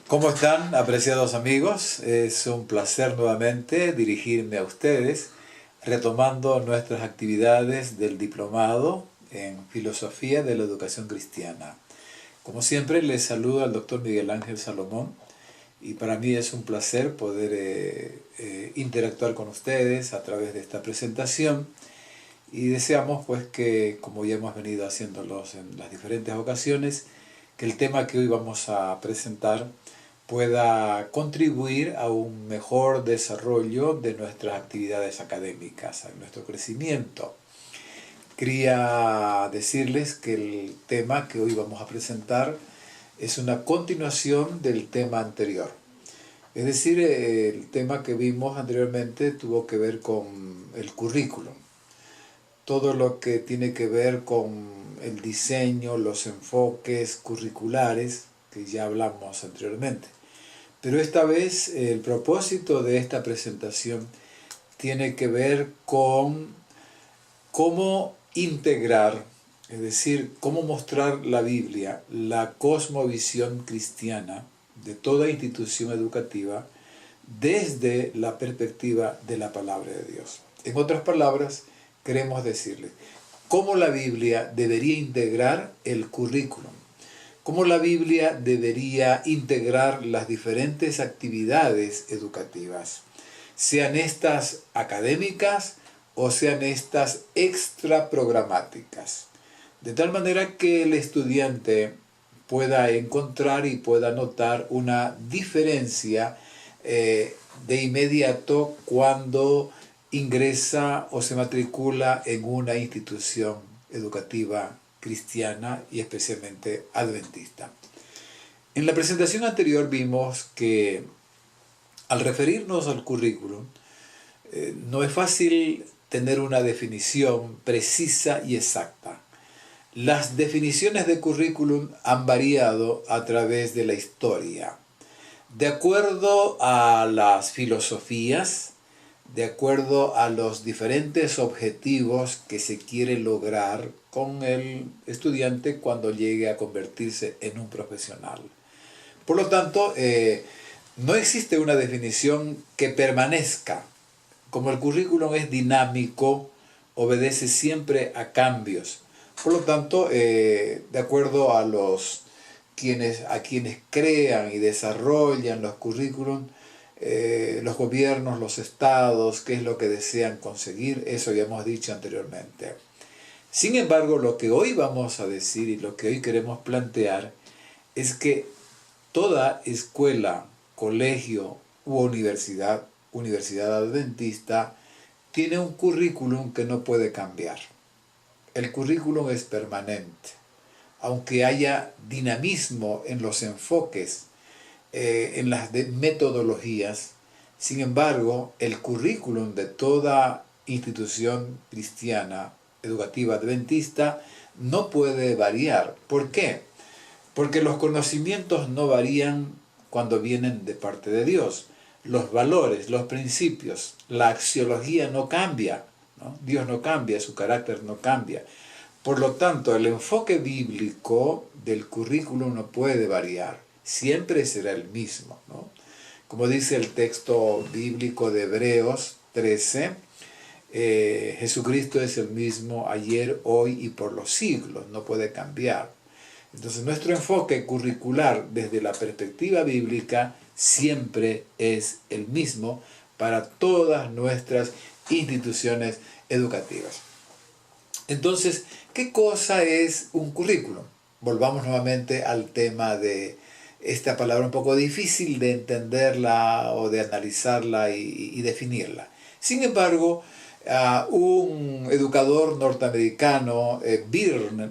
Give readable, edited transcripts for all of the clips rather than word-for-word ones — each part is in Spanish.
¿Cómo están, apreciados amigos? Es un placer nuevamente dirigirme a ustedes, retomando nuestras actividades del diplomado en Filosofía de la Educación Cristiana. Como siempre, les saludo al doctor Miguel Ángel Salomón y para mí es un placer poder interactuar con ustedes a través de esta presentación y deseamos pues que, como ya hemos venido haciéndolos en las diferentes ocasiones, que el tema que hoy vamos a presentar pueda contribuir a un mejor desarrollo de nuestras actividades académicas, a nuestro crecimiento. Quería decirles que el tema que hoy vamos a presentar es una continuación del tema anterior. Es decir, el tema que vimos anteriormente tuvo que ver con el currículum. Todo lo que tiene que ver con el diseño, los enfoques curriculares, que ya hablamos anteriormente. Pero esta vez el propósito de esta presentación tiene que ver con cómo integrar, es decir, cómo mostrar la Biblia, la cosmovisión cristiana de toda institución educativa desde la perspectiva de la palabra de Dios. En otras palabras, queremos decirles cómo la Biblia debería integrar el currículum, cómo la Biblia debería integrar las diferentes actividades educativas, sean estas académicas o sean estas extraprogramáticas, de tal manera que el estudiante pueda encontrar y pueda notar una diferencia de inmediato cuando ingresa o se matricula en una institución educativa cristiana y especialmente adventista. En la presentación anterior vimos que al referirnos al currículum, no es fácil tener una definición precisa y exacta. Las definiciones de currículum han variado a través de la historia, de acuerdo a las filosofías, de acuerdo a los diferentes objetivos que se quiere lograr con el estudiante cuando llegue a convertirse en un profesional. Por lo tanto, no existe una definición que permanezca. Como el currículum es dinámico, obedece siempre a cambios. Por lo tanto, de acuerdo a quienes crean y desarrollan los currículum, los gobiernos, los estados, qué es lo que desean conseguir, eso ya hemos dicho anteriormente. Sin embargo, lo que hoy vamos a decir y lo que hoy queremos plantear es que toda escuela, colegio u universidad adventista, tiene un currículum que no puede cambiar. El currículum es permanente. Aunque haya dinamismo en los enfoques, en las metodologías, sin embargo, el currículum de toda institución cristiana, educativa adventista, no puede variar. ¿Por qué? Porque los conocimientos no varían cuando vienen de parte de Dios. Los valores, los principios, la axiología no cambia, ¿no? Dios no cambia, su carácter no cambia. Por lo tanto, el enfoque bíblico del currículum no puede variar, siempre será el mismo, ¿no? Como dice el texto bíblico de Hebreos 13, Jesucristo es el mismo ayer, hoy y por los siglos, no puede cambiar. Entonces nuestro enfoque curricular desde la perspectiva bíblica siempre es el mismo para todas nuestras instituciones educativas. Entonces, ¿qué cosa es un currículum? Volvamos nuevamente al tema de esta palabra un poco difícil de entenderla o de analizarla y definirla. Sin embargo, un educador norteamericano, Byrne,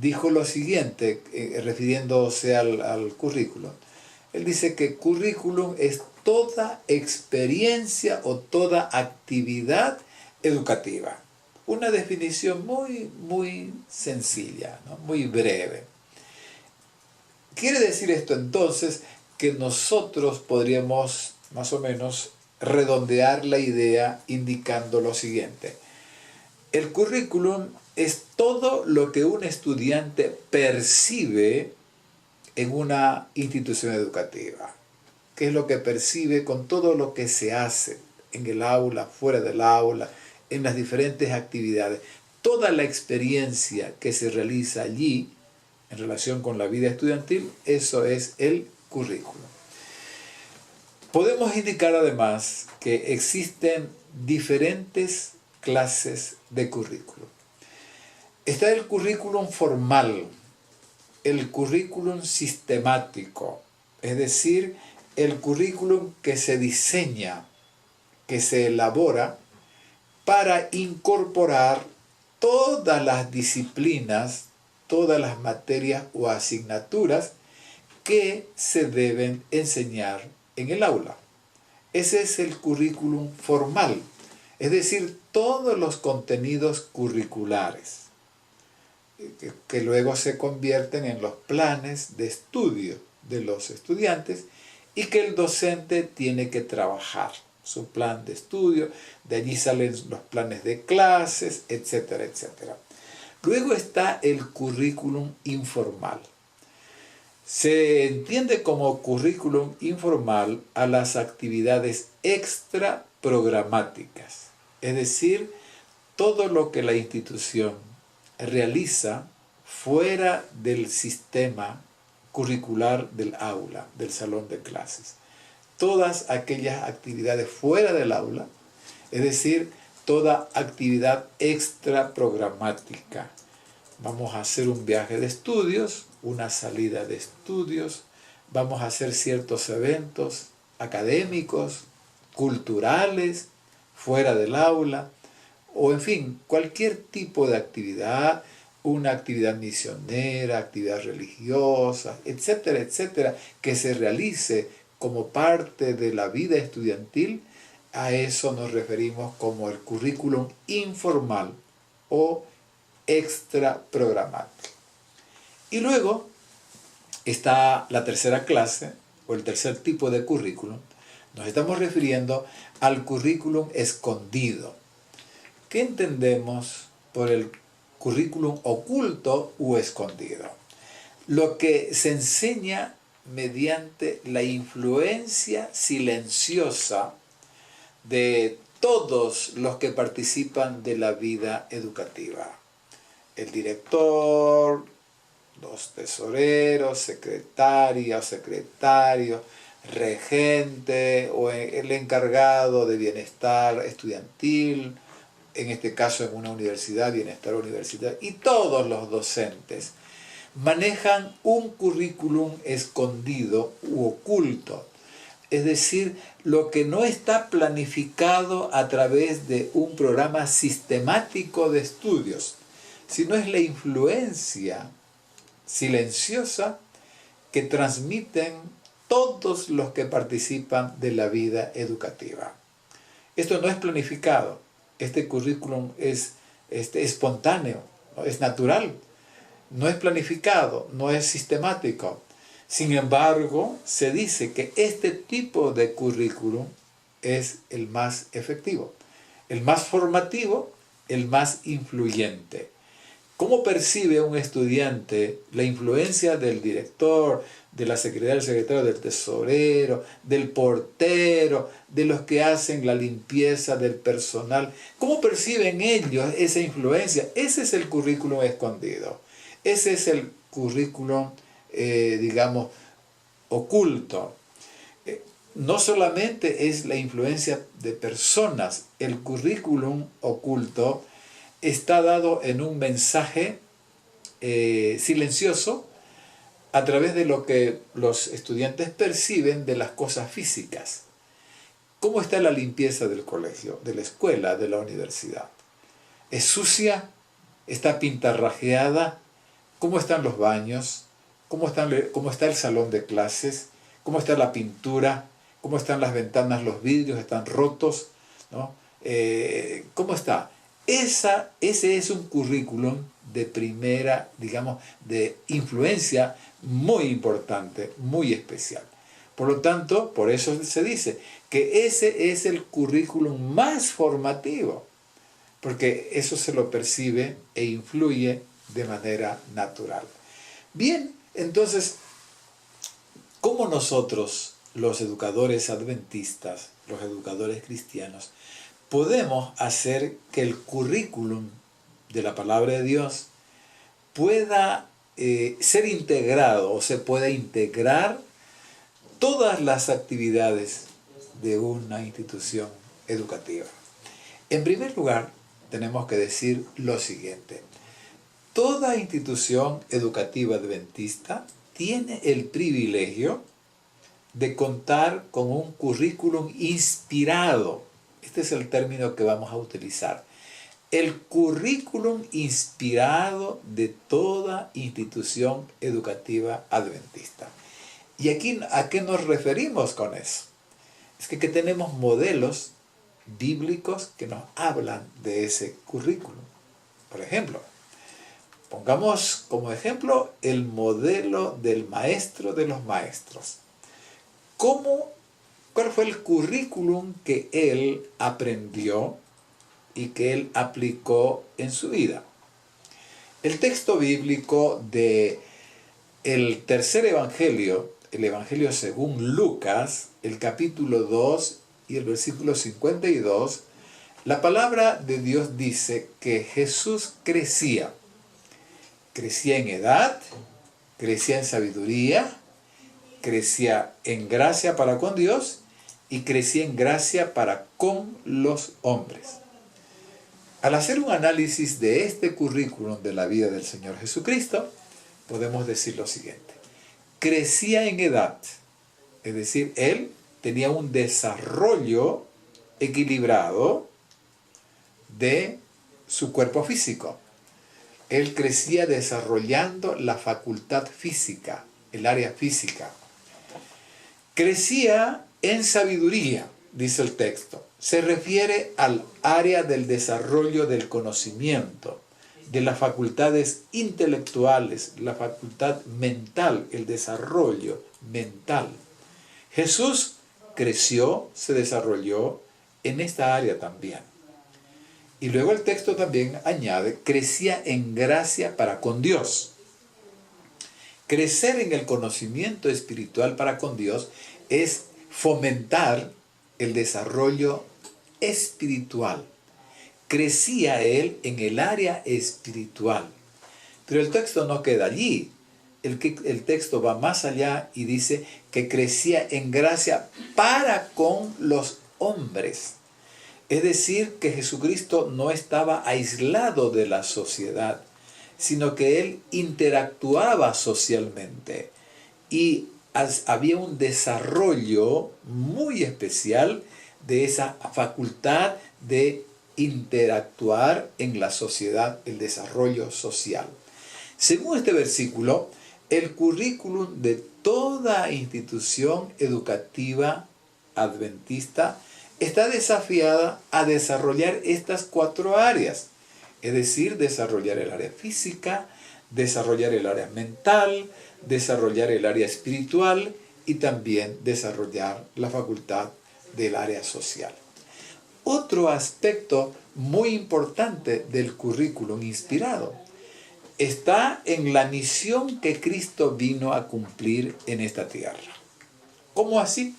dijo lo siguiente, refiriéndose al currículum. Él dice que currículum es toda experiencia o toda actividad educativa. Una definición muy sencilla, ¿no? Muy breve. Quiere decir esto entonces que nosotros podríamos más o menos redondear la idea indicando lo siguiente. El currículum es todo lo que un estudiante percibe en una institución educativa? ¿Qué es lo que percibe con todo lo que se hace en el aula, fuera del aula, en las diferentes actividades? Toda la experiencia que se realiza allí en relación con la vida estudiantil, eso es el currículo. Podemos indicar además que existen diferentes clases de currículum. Está el currículum formal, el currículum sistemático, es decir, el currículum que se diseña, que se elabora para incorporar todas las disciplinas, todas las materias o asignaturas que se deben enseñar en el aula. Ese es el currículum formal, es decir, todos los contenidos curriculares que luego se convierten en los planes de estudio de los estudiantes y que el docente tiene que trabajar su plan de estudio, de allí salen los planes de clases, etcétera, etcétera. Luego está el currículum informal. Se entiende como currículum informal a las actividades extra programáticas, es decir, todo lo que la institución realiza fuera del sistema curricular del aula, del salón de clases. Todas aquellas actividades fuera del aula, es decir, toda actividad extra programática. Vamos a hacer un viaje de estudios, una salida de estudios, vamos a hacer ciertos eventos académicos, culturales, fuera del aula, o en fin, cualquier tipo de actividad, una actividad misionera, actividad religiosa, etcétera, etcétera, que se realice como parte de la vida estudiantil, a eso nos referimos como el currículum informal o extra programático. Y luego está la tercera clase o el tercer tipo de currículum. Nos estamos refiriendo al currículum escondido. ¿Qué entendemos por el currículum oculto o escondido? Lo que se enseña mediante la influencia silenciosa de todos los que participan de la vida educativa. El director, los tesoreros, secretarias, secretarios, regente o el encargado de bienestar estudiantil, en este caso en una universidad, bienestar universitario, y todos los docentes manejan un currículum escondido u oculto, es decir, lo que no está planificado a través de un programa sistemático de estudios, sino es la influencia silenciosa que transmiten todos los que participan de la vida educativa. Esto no es planificado, este currículum es espontáneo, ¿no? Es natural, no es planificado, no es sistemático. Sin embargo, se dice que este tipo de currículum es el más efectivo, el más formativo, el más influyente. ¿Cómo percibe un estudiante la influencia del director, de la secretaria, del secretario, del tesorero, del portero, de los que hacen la limpieza, del personal? ¿Cómo perciben ellos esa influencia? Ese es el currículum escondido. Ese es el currículum, digamos, oculto. No solamente es la influencia de personas, el currículum oculto está dado en un mensaje silencioso a través de lo que los estudiantes perciben de las cosas físicas. ¿Cómo está la limpieza del colegio, de la escuela, de la universidad? ¿Es sucia? ¿Está pintarrajeada? ¿Cómo están los baños? ¿Cómo está el salón de clases? ¿Cómo está la pintura? ¿Cómo están las ventanas, los vidrios? ¿Están rotos? ¿No? ¿Cómo está? Ese es un currículum de primera, digamos, de influencia muy importante, muy especial. Por lo tanto, por eso se dice que ese es el currículum más formativo, porque eso se lo percibe e influye de manera natural. Bien, entonces, ¿Cómo nosotros, los educadores adventistas, los educadores cristianos, podemos hacer que el currículum de la palabra de Dios pueda ser integrado o se pueda integrar todas las actividades de una institución educativa? En primer lugar, tenemos que decir lo siguiente. Toda institución educativa adventista tiene el privilegio de contar con un currículum inspirado. Este es el término que vamos a utilizar. El currículum inspirado de toda institución educativa adventista. ¿Y aquí a qué nos referimos con eso? Es que tenemos modelos bíblicos que nos hablan de ese currículum. Por ejemplo, pongamos como ejemplo el modelo del maestro de los maestros. ¿Cuál fue el currículum que él aprendió y que él aplicó en su vida? El texto bíblico de el tercer evangelio, el evangelio según Lucas, el capítulo 2 y el versículo 52, la palabra de Dios dice que Jesús crecía en edad, crecía en sabiduría, crecía en gracia para con Dios y crecía en gracia para con los hombres. Al hacer un análisis de este currículum de la vida del Señor Jesucristo, podemos decir lo siguiente. Crecía en edad, es decir, él tenía un desarrollo equilibrado de su cuerpo físico. Él crecía desarrollando la facultad física, el área física. Crecía en sabiduría, dice el texto. Se refiere al área del desarrollo del conocimiento, de las facultades intelectuales, la facultad mental, el desarrollo mental. Jesús creció, se desarrolló en esta área también. Y luego el texto también añade, crecía en gracia para con Dios. Crecer en el conocimiento espiritual para con Dios es fomentar el desarrollo espiritual. Crecía él en el área espiritual. Pero el texto no queda allí. El texto va más allá y dice que crecía en gracia para con los hombres. Es decir, que Jesucristo no estaba aislado de la sociedad, sino que él interactuaba socialmente y había un desarrollo muy especial de esa facultad de interactuar en la sociedad, el desarrollo social. Según este versículo, el currículum de toda institución educativa adventista está desafiada a desarrollar estas 4 áreas, es decir, desarrollar el área física, desarrollar el área mental, desarrollar el área espiritual y también desarrollar la facultad del área social. Otro aspecto muy importante del currículum inspirado está en la misión que Cristo vino a cumplir en esta tierra. ¿Cómo así?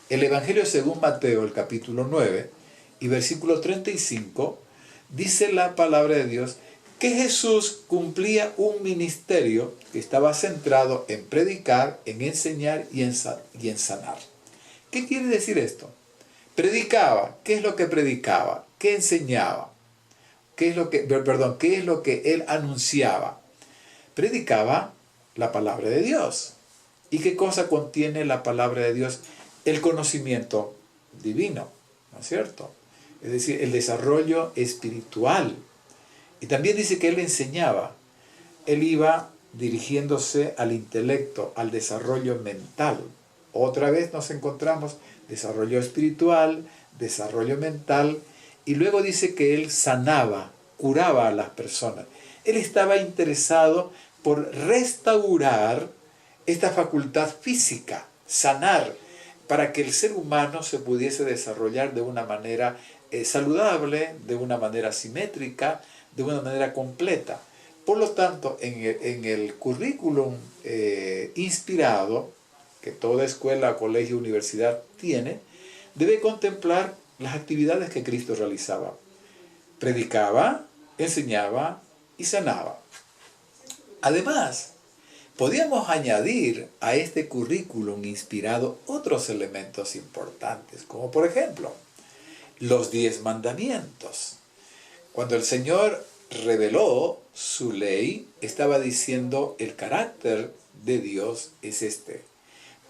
El Evangelio según Mateo, el capítulo 9 y versículo 35, dice la palabra de Dios que Jesús cumplía un ministerio que estaba centrado en predicar, en enseñar y en sanar. ¿Qué quiere decir esto? Predicaba. ¿Qué es lo que predicaba? ¿Qué enseñaba? ¿Qué es lo que él anunciaba? Predicaba la palabra de Dios. ¿Y qué cosa contiene la palabra de Dios? El conocimiento divino, ¿no es cierto? Es decir, el desarrollo espiritual. Y también dice que él enseñaba. Él iba dirigiéndose al intelecto, al desarrollo mental. Otra vez nos encontramos desarrollo espiritual, desarrollo mental, y luego dice que él sanaba, curaba a las personas. Él estaba interesado por restaurar esta facultad física, sanar, para que el ser humano se pudiese desarrollar de una manera saludable, de una manera simétrica, de una manera completa. Por lo tanto, en el currículum inspirado, que toda escuela, colegio, universidad tiene, debe contemplar las actividades que Cristo realizaba. Predicaba, enseñaba y sanaba. Además, podíamos añadir a este currículum inspirado otros elementos importantes, como por ejemplo, los 10 mandamientos. Cuando el Señor reveló su ley, estaba diciendo el carácter de Dios es este.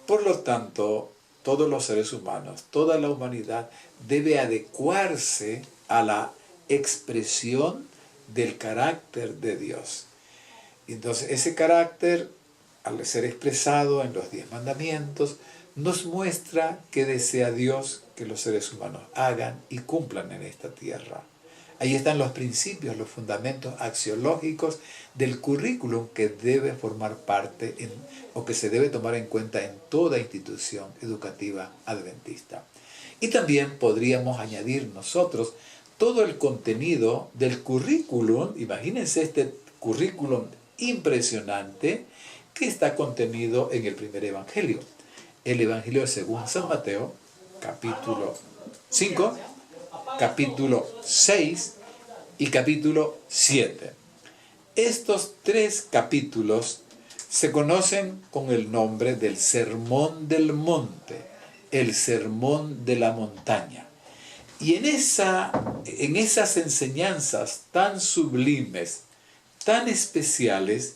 Por lo tanto, todos los seres humanos, toda la humanidad debe adecuarse a la expresión del carácter de Dios. Entonces, ese carácter, al ser expresado en los 10 mandamientos, nos muestra qué desea Dios que los seres humanos hagan y cumplan en esta tierra. Ahí están los principios, los fundamentos axiológicos del currículum que debe formar parte o que se debe tomar en cuenta en toda institución educativa adventista. Y también podríamos añadir nosotros todo el contenido del currículum, imagínense este currículum impresionante que está contenido en el primer evangelio. El evangelio según San Mateo, capítulo 5, capítulo 6 y capítulo 7. Estos 3 capítulos se conocen con el nombre del Sermón del Monte, el Sermón de la Montaña. Y en esas enseñanzas tan sublimes, tan especiales,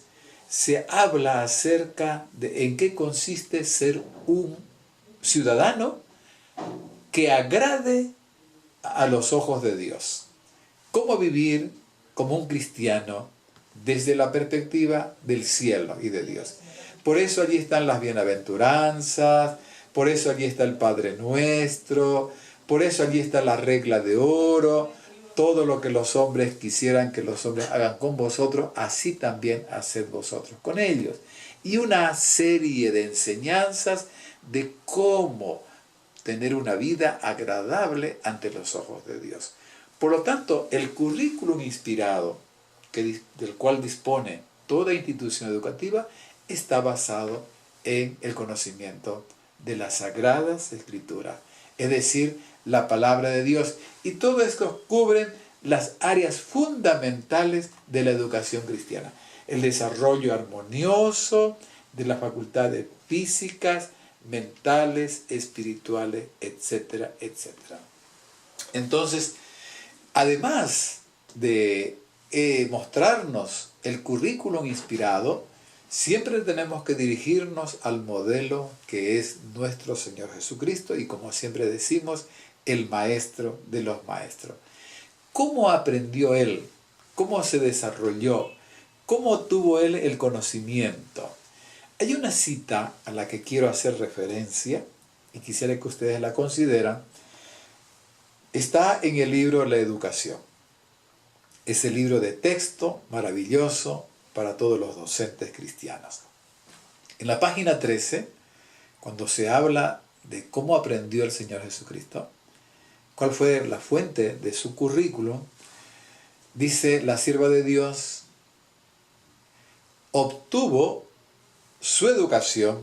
se habla acerca de en qué consiste ser un ciudadano que agrade a los ojos de Dios. Cómo vivir como un cristiano desde la perspectiva del cielo y de Dios. Por eso allí están las bienaventuranzas, por eso allí está el Padre Nuestro, por eso allí está la regla de oro, todo lo que los hombres quisieran que los hombres hagan con vosotros, así también haced vosotros con ellos. Y una serie de enseñanzas de cómo tener una vida agradable ante los ojos de Dios. Por lo tanto, el currículum inspirado del cual dispone toda institución educativa está basado en el conocimiento de las Sagradas Escrituras, es decir, la palabra de Dios. Y todo esto cubre las áreas fundamentales de la educación cristiana. El desarrollo armonioso de las facultades físicas, mentales, espirituales, etcétera, etcétera. Entonces, además de mostrarnos el currículum inspirado, siempre tenemos que dirigirnos al modelo que es nuestro Señor Jesucristo y, como siempre decimos, el maestro de los maestros. ¿Cómo aprendió Él? ¿Cómo se desarrolló? ¿Cómo tuvo Él el conocimiento? Hay una cita a la que quiero hacer referencia y quisiera que ustedes la consideran. Está en el libro La Educación. Es el libro de texto maravilloso para todos los docentes cristianos. En la página 13, cuando se habla de cómo aprendió el Señor Jesucristo, cuál fue la fuente de su currículum, dice la sierva de Dios, obtuvo su educación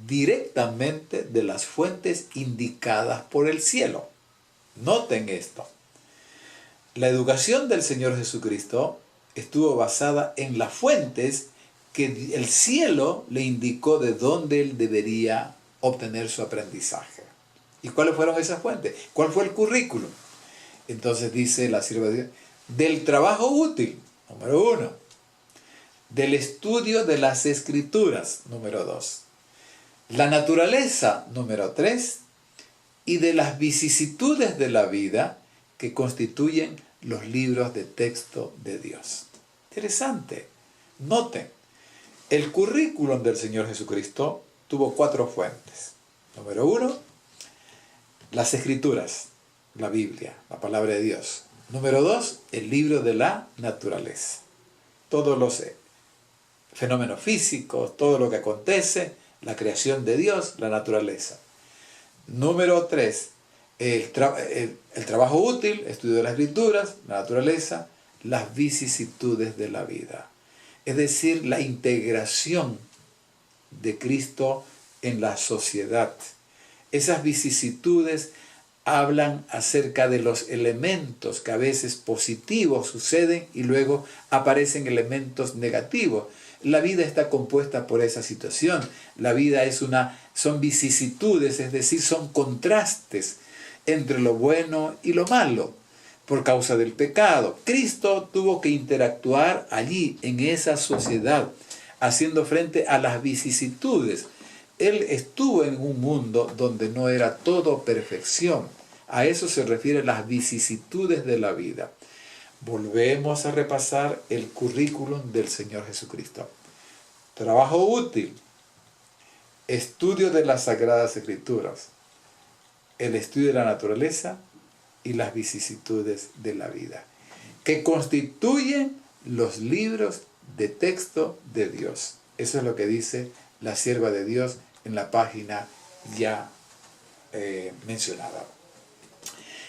directamente de las fuentes indicadas por el cielo. Noten esto. La educación del Señor Jesucristo estuvo basada en las fuentes que el cielo le indicó de dónde él debería obtener su aprendizaje. ¿Y cuáles fueron esas fuentes? ¿Cuál fue el currículum? Entonces dice la sierva de Dios, del trabajo útil, número 1. Del estudio de las Escrituras, número 2. La naturaleza, número 3. Y de las vicisitudes de la vida que constituyen los libros de texto de Dios. Interesante. Noten, el currículum del Señor Jesucristo tuvo 4 fuentes. Número 1, las Escrituras, la Biblia, la palabra de Dios. Número 2, el libro de la naturaleza. Todos los fenómenos físicos, todo lo que acontece, la creación de Dios, la naturaleza. Número 3, el trabajo útil, estudio de las Escrituras, la naturaleza, las vicisitudes de la vida. Es decir, la integración de Cristo en la sociedad. Esas vicisitudes hablan acerca de los elementos que a veces positivos suceden y luego aparecen elementos negativos. La vida está compuesta por esa situación. La vida son vicisitudes, es decir, son contrastes entre lo bueno y lo malo por causa del pecado. Cristo tuvo que interactuar allí, en esa sociedad, haciendo frente a las vicisitudes. Él estuvo en un mundo donde no era todo perfección. A eso se refieren las vicisitudes de la vida. Volvemos a repasar el currículum del Señor Jesucristo. Trabajo útil, estudio de las Sagradas Escrituras, el estudio de la naturaleza y las vicisitudes de la vida, que constituyen los libros de texto de Dios. Eso es lo que dice la sierva de Dios en la página ya mencionada.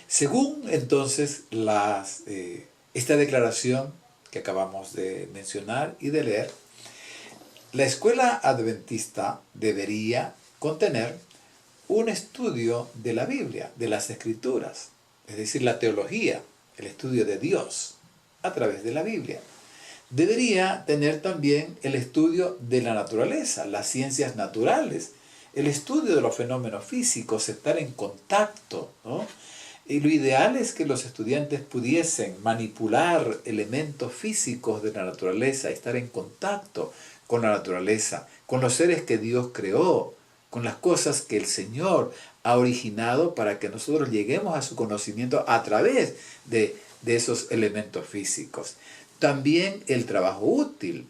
Según entonces esta declaración que acabamos de mencionar y de leer, la escuela adventista debería contener un estudio de la Biblia, de las Escrituras, es decir, la teología, el estudio de Dios a través de la Biblia. Debería tener también el estudio de la naturaleza, las ciencias naturales, el estudio de los fenómenos físicos, estar en contacto, ¿no? Y lo ideal es que los estudiantes pudiesen manipular elementos físicos de la naturaleza, estar en contacto con la naturaleza, con los seres que Dios creó, con las cosas que el Señor ha originado para que nosotros lleguemos a su conocimiento a través de esos elementos físicos. También el trabajo útil.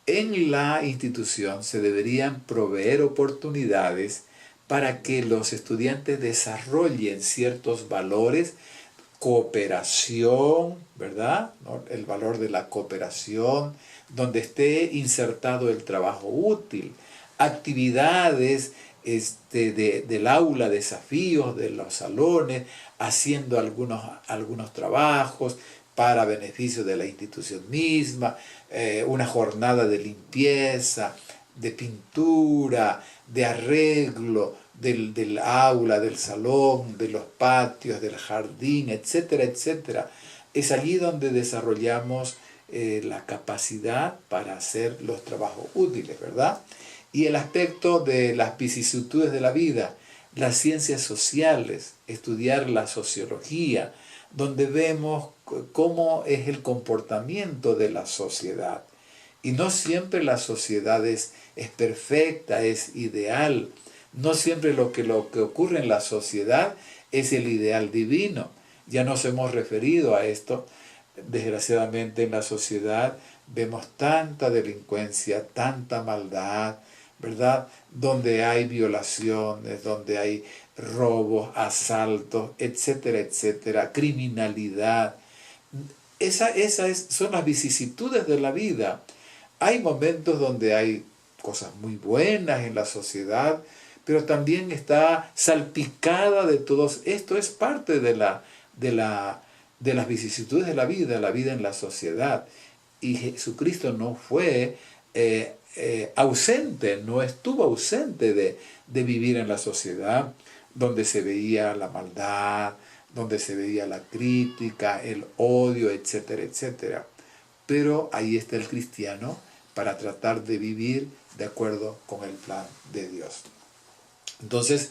En la institución se deberían proveer oportunidades para que los estudiantes desarrollen ciertos valores, cooperación, ¿verdad? ¿No? El valor de la cooperación, donde esté insertado el trabajo útil, actividades del aula, desafíos de los salones, haciendo algunos trabajos para beneficio de la institución misma, una jornada de limpieza, de pintura, de arreglo del aula, del salón, de los patios, del jardín, etcétera, etcétera. Es allí donde desarrollamos la capacidad para hacer los trabajos útiles, ¿verdad? Y el aspecto de las vicisitudes de la vida, las ciencias sociales, estudiar la sociología, donde vemos cómo es el comportamiento de la sociedad. Y no siempre la sociedad es perfecta, es ideal. No siempre lo que ocurre en la sociedad es el ideal divino. Ya nos hemos referido a esto. Desgraciadamente en la sociedad vemos tanta delincuencia, tanta maldad, ¿verdad? Donde hay violaciones, donde hay robos, asaltos, etcétera, etcétera, criminalidad. Son las vicisitudes de la vida. Hay momentos donde hay cosas muy buenas en la sociedad, pero también está salpicada de todos. Esto es parte de las vicisitudes de la vida en la sociedad. Y Jesucristo no fue ausente, no estuvo ausente de vivir en la sociedad donde se veía la maldad, donde se veía la crítica, el odio, etcétera, etcétera. Pero ahí está el cristiano para tratar de vivir de acuerdo con el plan de Dios. Entonces,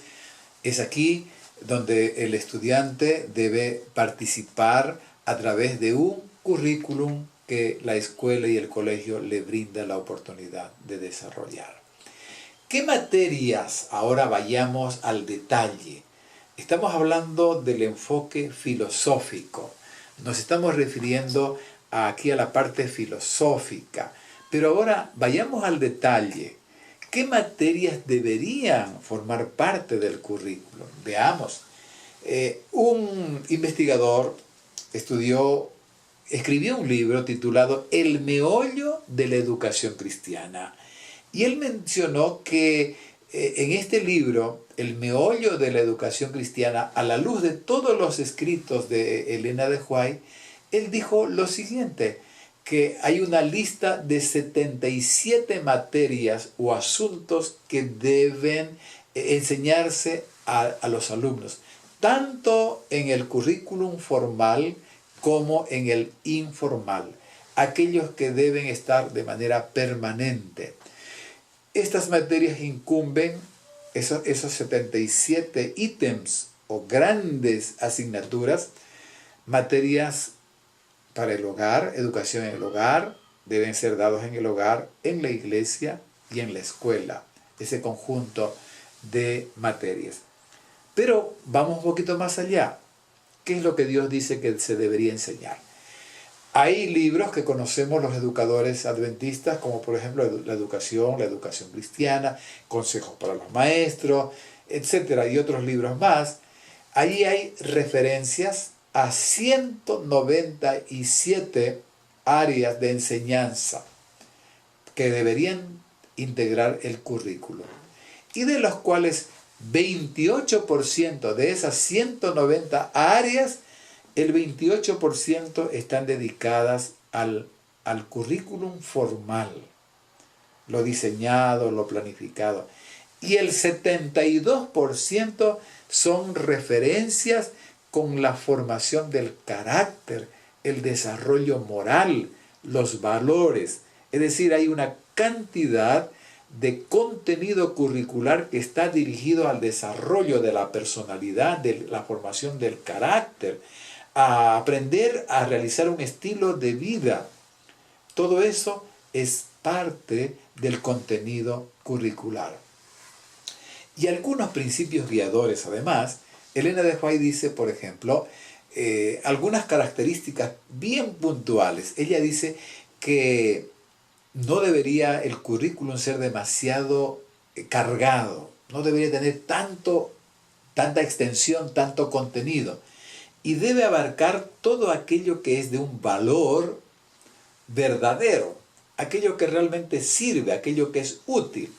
es aquí donde el estudiante debe participar a través de un currículum que la escuela y el colegio le brinda la oportunidad de desarrollar. ¿Qué materias? Ahora vayamos al detalle. Estamos hablando del enfoque filosófico. Nos estamos refiriendo aquí a la parte filosófica. Pero ahora vayamos al detalle. ¿Qué materias deberían formar parte del currículum? Veamos. Un investigador escribió un libro titulado El meollo de la educación cristiana. Y él mencionó que en este libro, El meollo de la educación cristiana, a la luz de todos los escritos de Elena de White, él dijo lo siguiente, que hay una lista de 77 materias o asuntos que deben enseñarse a los alumnos, tanto en el currículum formal como en el informal, aquellos que deben estar de manera permanente. Estas materias incumben esos 77 ítems o grandes asignaturas, materias para el hogar, educación en el hogar, deben ser dados en el hogar, en la iglesia y en la escuela, ese conjunto de materias. Pero vamos un poquito más allá. ¿Qué es lo que Dios dice que se debería enseñar? Hay libros que conocemos los educadores adventistas, como por ejemplo la educación cristiana, consejos para los maestros, etcétera, y otros libros más. Allí hay referencias a 197 áreas de enseñanza que deberían integrar el currículo, y de los cuales 28% de esas 190 áreas, el 28% están dedicadas al currículum formal, lo diseñado, lo planificado, y el 72% son referencias con la formación del carácter, el desarrollo moral, los valores. Es decir, hay una cantidad de contenido curricular que está dirigido al desarrollo de la personalidad, de la formación del carácter, a aprender a realizar un estilo de vida. Todo eso es parte del contenido curricular. Y algunos principios guiadores, además, Elena de White dice, por ejemplo, algunas características bien puntuales. Ella dice que no debería el currículum ser demasiado cargado, no debería tener tanta extensión, tanto contenido, y debe abarcar todo aquello que es de un valor verdadero, aquello que realmente sirve, aquello que es útil.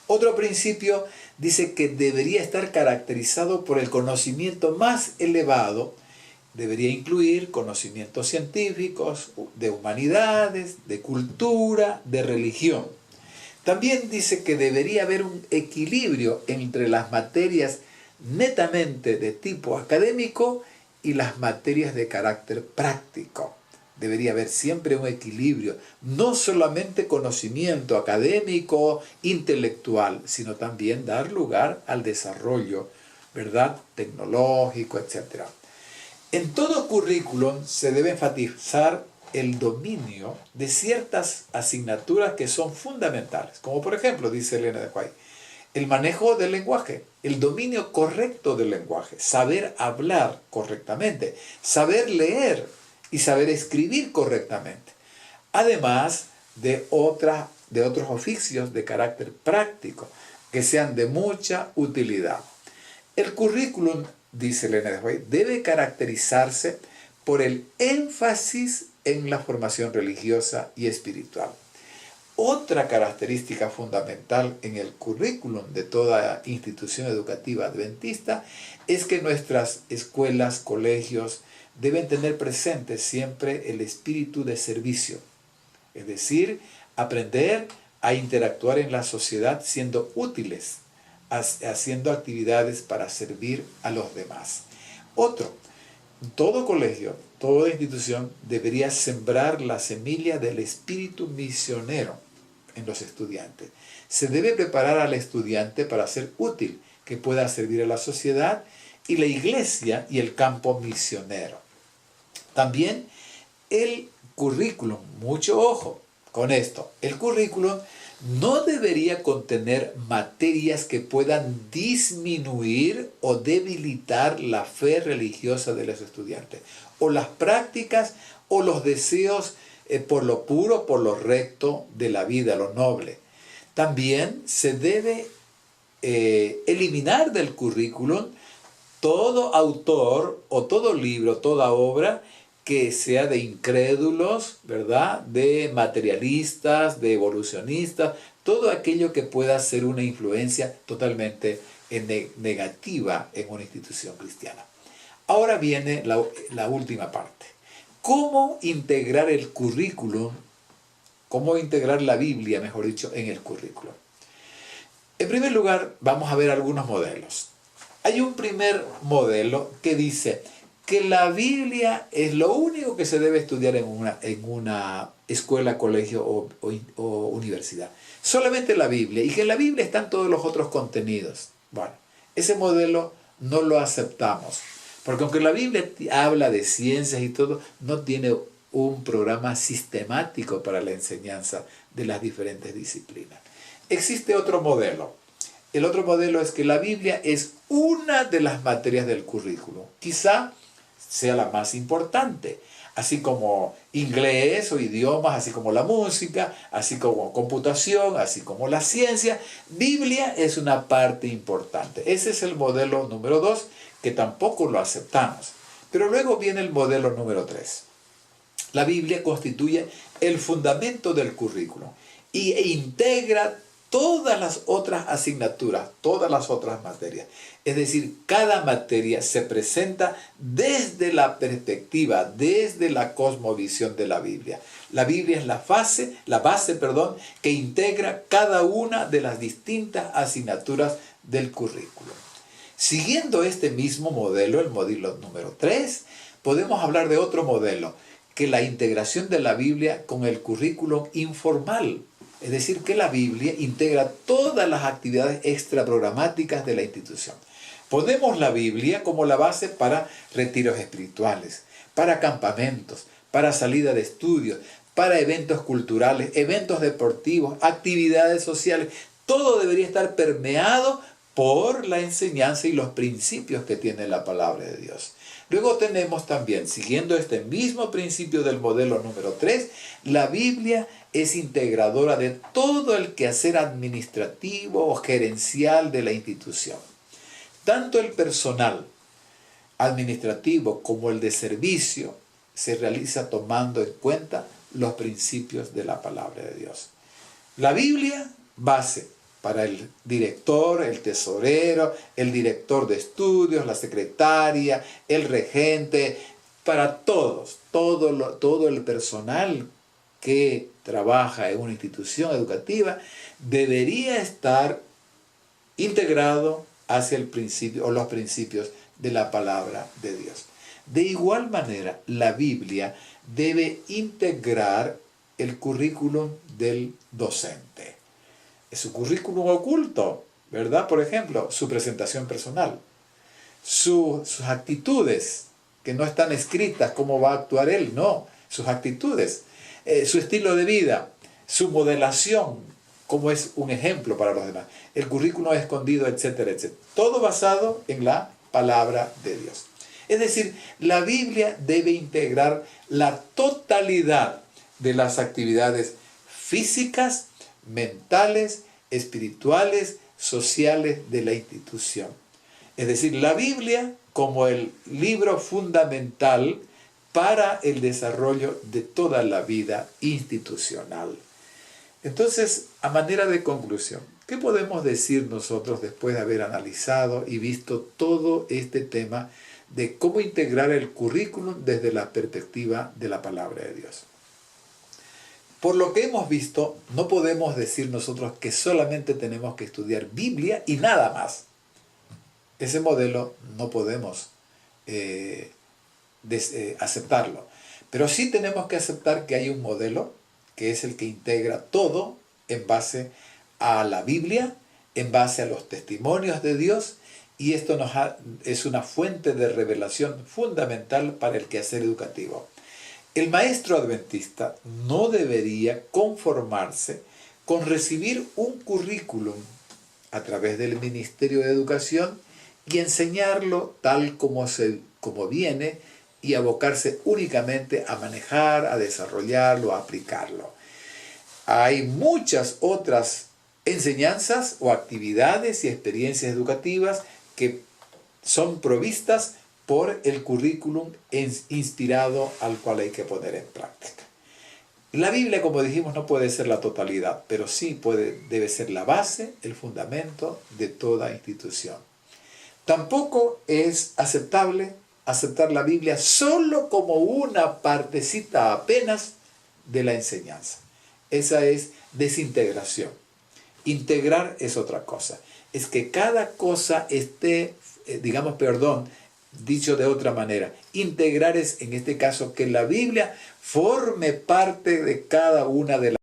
Otro principio dice que debería estar caracterizado por el conocimiento más elevado. Debería incluir conocimientos científicos, de humanidades, de cultura, de religión. También dice que debería haber un equilibrio entre las materias netamente de tipo académico y las materias de carácter práctico. Debería haber siempre un equilibrio, no solamente conocimiento académico, intelectual, sino también dar lugar al desarrollo, ¿verdad?, tecnológico, etc. En todo currículum se debe enfatizar el dominio de ciertas asignaturas que son fundamentales, como por ejemplo, dice Elena de White, el manejo del lenguaje, el dominio correcto del lenguaje, saber hablar correctamente, saber leer y saber escribir correctamente, además de otros oficios de carácter práctico que sean de mucha utilidad. El currículum, dice Elena de White, debe caracterizarse por el énfasis en la formación religiosa y espiritual. Otra característica fundamental en el currículum de toda institución educativa adventista es que nuestras escuelas, colegios, deben tener presente siempre el espíritu de servicio, es decir, aprender a interactuar en la sociedad siendo útiles, haciendo actividades para servir a los demás. Todo colegio, toda institución debería sembrar la semilla del espíritu misionero en los estudiantes. Se debe preparar al estudiante para ser útil, que pueda servir a la sociedad y la iglesia y el campo misionero. También el currículum, mucho ojo con esto, el currículum no debería contener materias que puedan disminuir o debilitar la fe religiosa de los estudiantes, o las prácticas o los deseos por lo puro, por lo recto de la vida, lo noble. También se debe eliminar del currículum todo autor o todo libro, toda obra que sea de incrédulos, ¿verdad?, de materialistas, de evolucionistas, todo aquello que pueda ser una influencia totalmente negativa en una institución cristiana. Ahora viene la última parte. ¿Cómo integrar el currículum? ¿Cómo integrar la Biblia, mejor dicho, en el currículum? En primer lugar, vamos a ver algunos modelos. Hay un primer modelo que dice que la Biblia es lo único que se debe estudiar en una escuela, colegio o universidad. Solamente la Biblia, y que en la Biblia están todos los otros contenidos. Bueno, ese modelo no lo aceptamos, porque aunque la Biblia habla de ciencias y todo, no tiene un programa sistemático para la enseñanza de las diferentes disciplinas. Existe otro modelo. El otro modelo es que la Biblia es una de las materias del currículo. Quizá sea la más importante, así como inglés o idiomas, así como la música, así como computación, así como la ciencia. Biblia es una parte importante. Ese es el modelo número 2, que tampoco lo aceptamos. Pero luego viene el modelo número 3. La Biblia constituye el fundamento del currículo e integra todas las otras asignaturas, todas las otras materias. Es decir, cada materia se presenta desde la perspectiva, desde la cosmovisión de la Biblia. La Biblia es la base, que integra cada una de las distintas asignaturas del currículo. Siguiendo este mismo modelo, el modelo número 3, podemos hablar de otro modelo, que la integración de la Biblia con el currículum informal. Es decir, que la Biblia integra todas las actividades extraprogramáticas de la institución. Ponemos la Biblia como la base para retiros espirituales, para campamentos, para salida de estudios, para eventos culturales, eventos deportivos, actividades sociales. Todo debería estar permeado por la enseñanza y los principios que tiene la palabra de Dios. Luego tenemos también, siguiendo este mismo principio del modelo número 3, la Biblia es integradora de todo el quehacer administrativo o gerencial de la institución. Tanto el personal administrativo como el de servicio se realiza tomando en cuenta los principios de la palabra de Dios. La Biblia, base para el director, el tesorero, el director de estudios, la secretaria, el regente, para todos, todo el personal que trabaja en una institución educativa debería estar integrado hacia el principio o los principios de la palabra de Dios. De igual manera, la Biblia debe integrar el currículum del docente. Es su currículum oculto, ¿verdad? Por ejemplo, su presentación personal, sus actitudes, que no están escritas cómo va a actuar él, no, sus actitudes, su estilo de vida, su modelación, como es un ejemplo para los demás, el currículum escondido, etcétera, etcétera. Todo basado en la palabra de Dios. Es decir, la Biblia debe integrar la totalidad de las actividades físicas, mentales, espirituales, sociales de la institución. Es decir, la Biblia como el libro fundamental para el desarrollo de toda la vida institucional. Entonces, a manera de conclusión, ¿qué podemos decir nosotros después de haber analizado y visto todo este tema de cómo integrar el currículum desde la perspectiva de la palabra de Dios? Por lo que hemos visto, no podemos decir nosotros que solamente tenemos que estudiar Biblia y nada más. Ese modelo no podemos aceptarlo. Pero sí tenemos que aceptar que hay un modelo que es el que integra todo en base a la Biblia, en base a los testimonios de Dios, y esto es una fuente de revelación fundamental para el quehacer educativo. El maestro adventista no debería conformarse con recibir un currículum a través del Ministerio de Educación y enseñarlo tal como viene y abocarse únicamente a manejar, a desarrollarlo, a aplicarlo. Hay muchas otras enseñanzas o actividades y experiencias educativas que son provistas por el currículum inspirado al cual hay que poner en práctica. La Biblia, como dijimos, no puede ser la totalidad, pero sí debe ser la base, el fundamento de toda institución. Tampoco es aceptable aceptar la Biblia solo como una partecita apenas de la enseñanza. Esa es desintegración. Integrar es otra cosa. Es que cada cosa esté, dicho de otra manera. Integrar es, en este caso, que la Biblia forme parte de cada una de las